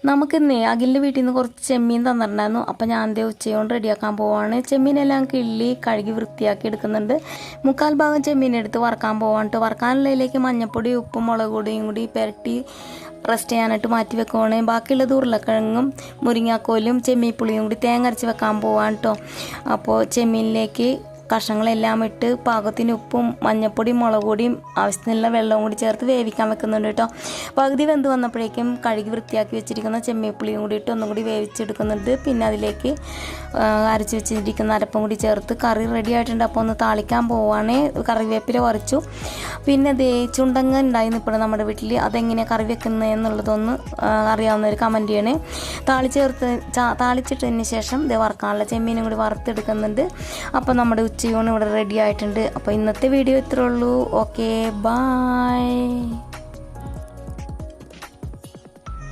നമുക്കിന്നേ അഖിലിൻ്റെ വീട്ടിൽ നിന്ന് കുറച്ച് ചെമ്മീൻ തന്നിട്ടുണ്ടായിരുന്നു. അപ്പോൾ ഞാൻ ദേ ഉച്ചയോണ്ട് റെഡിയാക്കാൻ പോവാണ്. ചെമ്മീനെല്ലാം കിള്ളി കഴുകി വൃത്തിയാക്കി എടുക്കുന്നുണ്ട്. 3/4 ഭാഗം ചെമ്മീൻ എടുത്ത് വറക്കാൻ പോവാണ്. വറക്കാനുള്ളതിലേക്ക് മഞ്ഞപ്പൊടി ഉപ്പും മുളക് പൊടിയും കൂടി പുരട്ടി റെസ്റ്റ് ചെയ്യാനായിട്ട് മാറ്റി വെക്കുവാണ്. ബാക്കിയുള്ളത് ഉരുളക്കിഴങ്ങും മുരിങ്ങാക്കോലും ചെമ്മീപ്പുളിയും കൂടി തേങ്ങ അരച്ച് വെക്കാൻ പോവാണ് കേട്ടോ. അപ്പോൾ ചെമ്മീനിലേക്ക് കഷ്ണങ്ങളെല്ലാം ഇട്ട് പാകത്തിന് ഉപ്പും മഞ്ഞപ്പൊടിയും മുളക് പൊടിയും ആവശ്യത്തിനുള്ള വെള്ളവും കൂടി ചേർത്ത് വേവിക്കാൻ വെക്കുന്നുണ്ട് കേട്ടോ. പകുതി വെന്ത് വന്നപ്പോഴേക്കും കഴുകി വൃത്തിയാക്കി വെച്ചിരിക്കുന്ന ചെമ്മീപ്പുളിയും കൂടി ഇട്ട് ഒന്നും കൂടി വേവിച്ചെടുക്കുന്നുണ്ട്. പിന്നെ അതിലേക്ക് അരച്ച് വെച്ചിരിക്കുന്ന അരപ്പും കൂടി ചേർത്ത് കറി റെഡി ആയിട്ടുണ്ട്. അപ്പോൾ ഒന്ന് താളിക്കാൻ പോവുകയാണ്. കറിവേപ്പില വറച്ചു. പിന്നെ ദേ ചുണ്ടങ്ങ ഉണ്ടായി നിൽപ്പുണ്ട് നമ്മുടെ വീട്ടിൽ. അതെങ്ങനെയാണ് കറി വെക്കുന്നത് എന്നുള്ളതൊന്ന് അറിയാവുന്നവർ കമൻറ്റ് ചെയ്യണേ. താളിച്ചിട്ടതിന് ശേഷം ദേ വറക്കാനുള്ള ചെമ്മീനും കൂടി വറുത്തെടുക്കുന്നുണ്ട്. അപ്പോൾ നമ്മുടെ ഉച്ചയൂണ് ഇവിടെ റെഡി ആയിട്ടുണ്ട്. അപ്പോൾ ഇന്നത്തെ വീഡിയോ ഇത്രേ ഉള്ളൂ. Okay, by.